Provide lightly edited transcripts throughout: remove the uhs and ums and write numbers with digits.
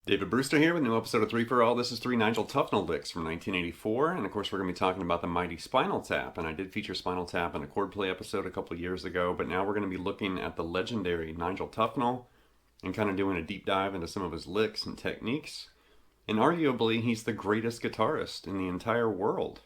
David Brewster here with a new episode of 3 for All. This is 3 Nigel Tufnel Licks from 1984, and of course we're going to be talking about the mighty Spinal Tap, and I did feature Spinal Tap in a chord play episode a couple years ago, but now we're going to be looking at the legendary Nigel Tufnel and kind of doing a deep dive into some of his licks and techniques, and arguably he's the greatest guitarist in the entire world.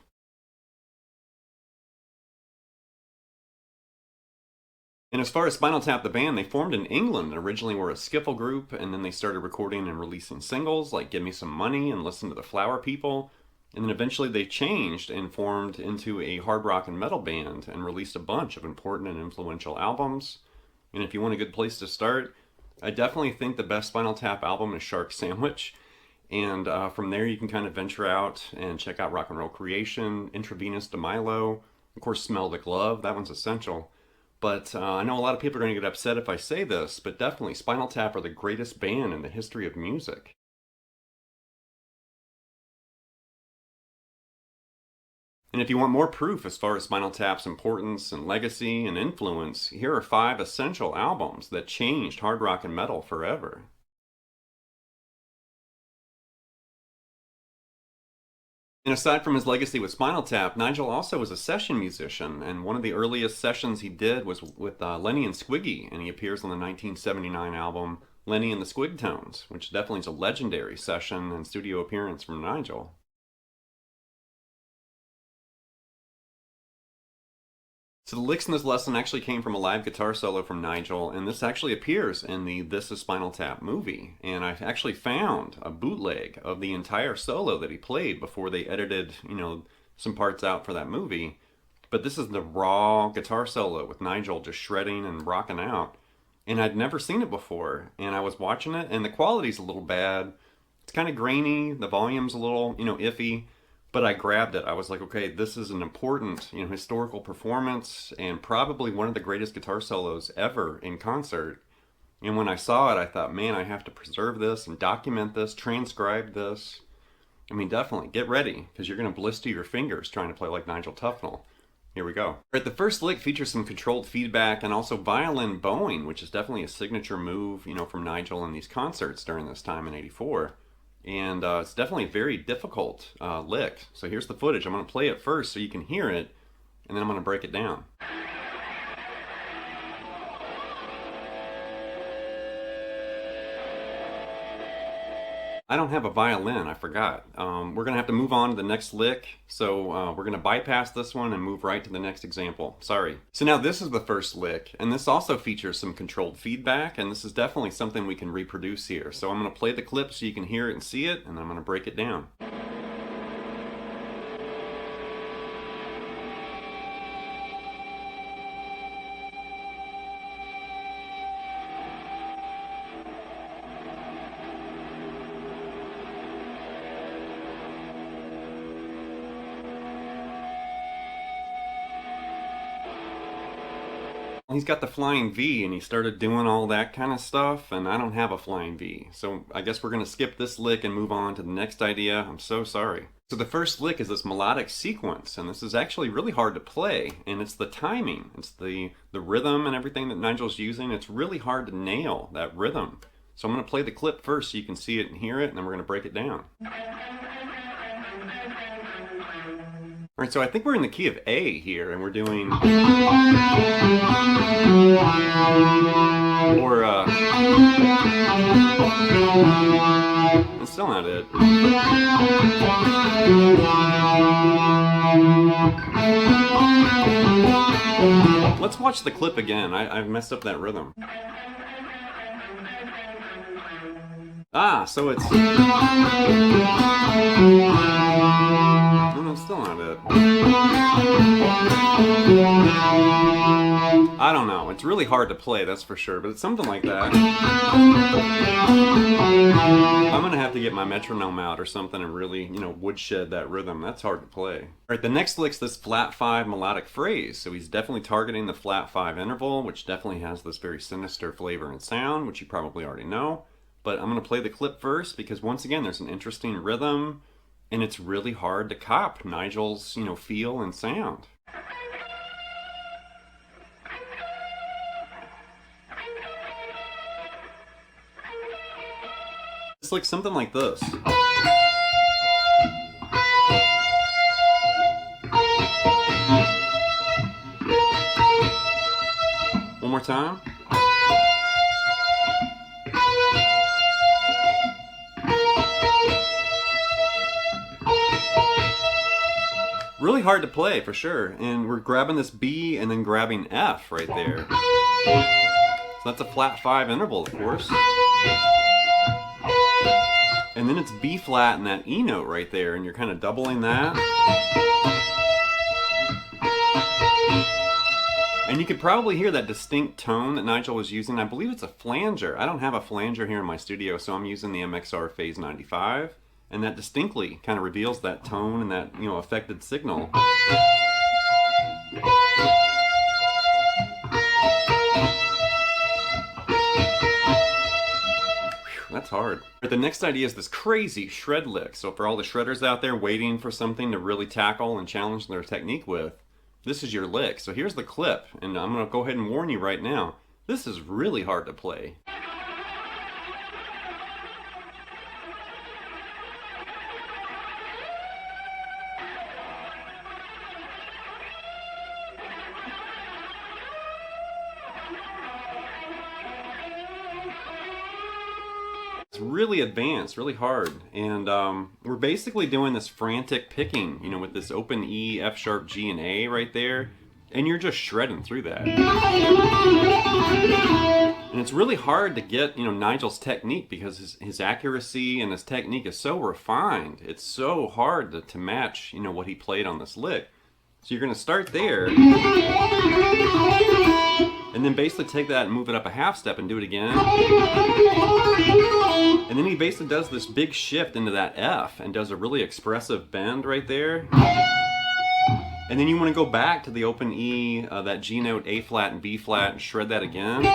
And as far as Spinal Tap the band, they formed in England and originally were a skiffle group, and then they started recording and releasing singles like Give Me Some Money and Listen to the Flower People. And then eventually they changed and formed into a hard rock and metal band and released a bunch of important and influential albums. And if you want a good place to start, I definitely think the best Spinal Tap album is Shark Sandwich. And from there you can kind of venture out and check out Rock and Roll Creation, Intravenous de Milo, of course Melodic Love, that one's essential. But I know a lot of people are going to get upset if I say this, but definitely Spinal Tap are the greatest band in the history of music. And if you want more proof as far as Spinal Tap's importance and legacy and influence, here are 5 essential albums that changed hard rock and metal forever. And aside from his legacy with Spinal Tap, Nigel also was a session musician, and one of the earliest sessions he did was with Lenny and Squiggy, and he appears on the 1979 album Lenny and the Squigtones, which definitely is a legendary session and studio appearance from Nigel. So the licks in this lesson actually came from a live guitar solo from Nigel, and this actually appears in the This Is Spinal Tap movie. And I actually found a bootleg of the entire solo that he played before they edited, some parts out for that movie. But this is the raw guitar solo with Nigel just shredding and rocking out. And I'd never seen it before, and I was watching it, and the quality's a little bad. It's kind of grainy, the volume's a little, iffy. But I grabbed it. I was like, okay, this is an important, historical performance and probably one of the greatest guitar solos ever in concert. And when I saw it, I thought, man, I have to preserve this and document this, transcribe this. I mean, definitely, get ready, because you're going to blister your fingers trying to play like Nigel Tufnel. Here we go. All right, the first lick features some controlled feedback and also violin bowing, which is definitely a signature move, from Nigel in these concerts during this time in '84. And it's definitely a very difficult lick. So here's the footage. I'm going to play it first so you can hear it, and then I'm going to break it down. I don't have a violin, I forgot. We're going to have to move on to the next lick, so we're going to bypass this one and move right to the next example. Sorry. So now this is the first lick, and this also features some controlled feedback, and this is definitely something we can reproduce here. So I'm going to play the clip so you can hear it and see it, and then I'm going to break it down. He's got the flying V, and he started doing all that kind of stuff, and I don't have a flying V. So I guess we're going to skip this lick and move on to the next idea. I'm so sorry. So the first lick is this melodic sequence, and this is actually really hard to play, and it's the timing. It's the rhythm and everything that Nigel's using. It's really hard to nail that rhythm. So I'm going to play the clip first so you can see it and hear it, and then we're going to break it down. All right, so I think we're in the key of A here, and we're doing... Or, That's still not it. Let's watch the clip again. I've messed up that rhythm. So it's... No, still not it. I don't know. It's really hard to play, that's for sure, but it's something like that. I'm gonna have to get my metronome out or something and really, woodshed that rhythm. That's hard to play. All right, the next lick's this flat 5 melodic phrase. So he's definitely targeting the flat 5 interval, which definitely has this very sinister flavor and sound, which you probably already know. But I'm gonna play the clip first because once again, there's an interesting rhythm, and it's really hard to cop Nigel's, feel and sound. this looks something like this. One more time. Really hard to play for sure. And we're grabbing this B and then grabbing F right there. So that's a flat 5 interval, of course. And then it's B flat and that E note right there, and you're kind of doubling that. And you could probably hear that distinct tone that Nigel was using. I believe it's a flanger. I don't have a flanger here in my studio, so I'm using the MXR Phase 95. And that distinctly kind of reveals that tone and that, you know, affected signal. That's hard. But the next idea is this crazy shred lick. So for all the shredders out there waiting for something to really tackle and challenge their technique with, this is your lick. So here's the clip, and I'm going to go ahead and warn you right now. This is really hard to play. Really advanced, really hard, and we're basically doing this frantic picking, you know, with this open E, F sharp, G, and A right there, and you're just shredding through that. And it's really hard to get, you know, Nigel's technique because his accuracy and his technique is so refined. It's so hard to match, you know, what he played on this lick. So you're going to start there, and then basically take that and move it up a half step and do it again. And then he basically does this big shift into that F and does a really expressive bend right there. And then you want to go back to the open E, that G note, A flat and B flat, and shred that again.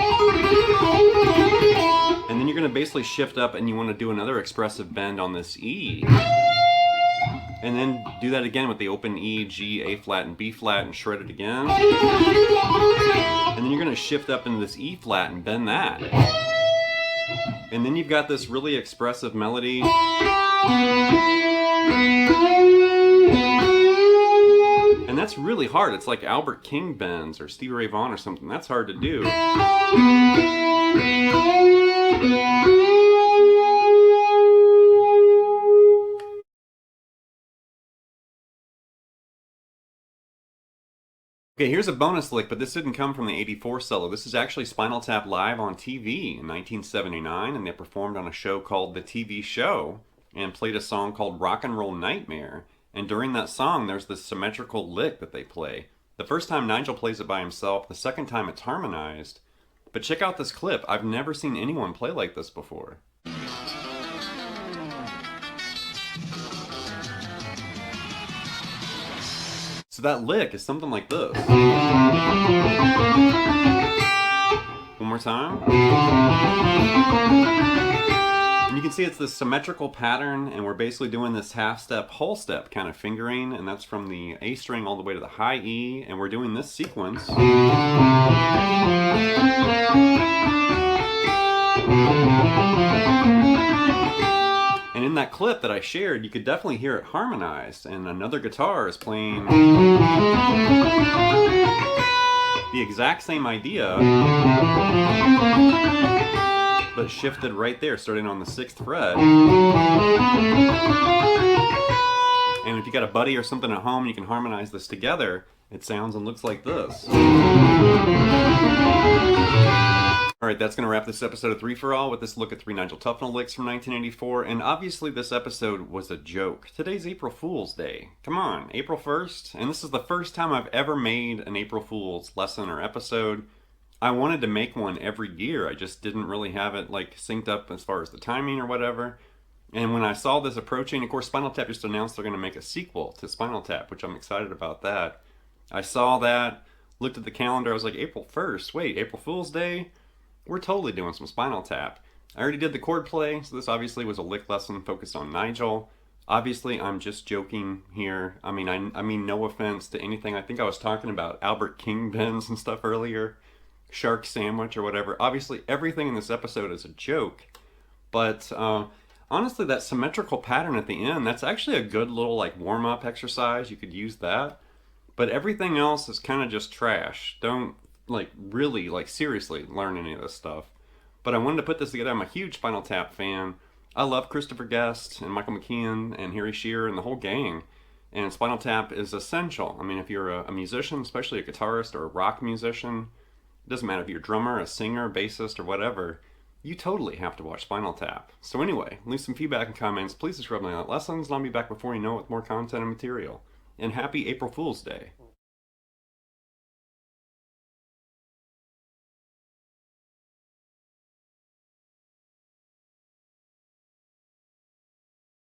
And then you're going to basically shift up and you want to do another expressive bend on this E. And then do that again with the open E, G, A flat, and B flat, and shred it again. And then you're going to shift up into this E flat and bend that. And then you've got this really expressive melody. And that's really hard. It's like Albert King bends or Stevie Ray Vaughan or something. That's hard to do. Okay, here's a bonus lick, but this didn't come from the 84 solo. This is actually Spinal Tap live on TV in 1979, and they performed on a show called The TV Show and played a song called Rock and Roll Nightmare. And during that song, there's this symmetrical lick that they play. The first time Nigel plays it by himself, the second time it's harmonized. But check out this clip. I've never seen anyone play like this before. So that lick is something like this. One more time. And you can see it's this symmetrical pattern, and we're basically doing this half step, whole step kind of fingering, and that's from the A string all the way to the high E, and we're doing this sequence. And in that clip that I shared, you could definitely hear it harmonized, and another guitar is playing the exact same idea, but shifted right there, starting on the 6th fret. And if you got a buddy or something at home, you can harmonize this together. It sounds and looks like this. Alright, that's going to wrap this episode of 3 for All with this look at 3 Nigel Tufnel licks from 1984, and obviously this episode was a joke. Today's April Fool's Day. Come on, April 1st? And this is the first time I've ever made an April Fool's lesson or episode. I wanted to make one every year, I just didn't really have it like synced up as far as the timing or whatever. And when I saw this approaching, of course Spinal Tap just announced they're going to make a sequel to Spinal Tap, which I'm excited about that. I saw that, looked at the calendar, I was like, April 1st? Wait, April Fool's Day? We're totally doing some Spinal Tap. I already did the chord play, so this obviously was a lick lesson focused on Nigel. Obviously, I'm just joking here. I mean, no offense to anything. I think I was talking about Albert King bends and stuff earlier. Shark sandwich or whatever. Obviously, everything in this episode is a joke. But Honestly, that symmetrical pattern at the end, that's actually a good little like warm-up exercise. You could use that. But everything else is kind of just trash. Don't like really like seriously learn any of this stuff. But I wanted to put this together. I'm a huge Spinal Tap fan. I love Christopher Guest and Michael McKean and Harry Shearer and the whole gang. And Spinal Tap is essential. I mean, if you're a musician, especially a guitarist or a rock musician, it doesn't matter if you're a drummer, a singer, bassist, or whatever, you totally have to watch Spinal Tap. So anyway, leave some feedback and comments. Please subscribe to my lessons, and I'll be back before you know it with more content and material. And happy April Fool's Day.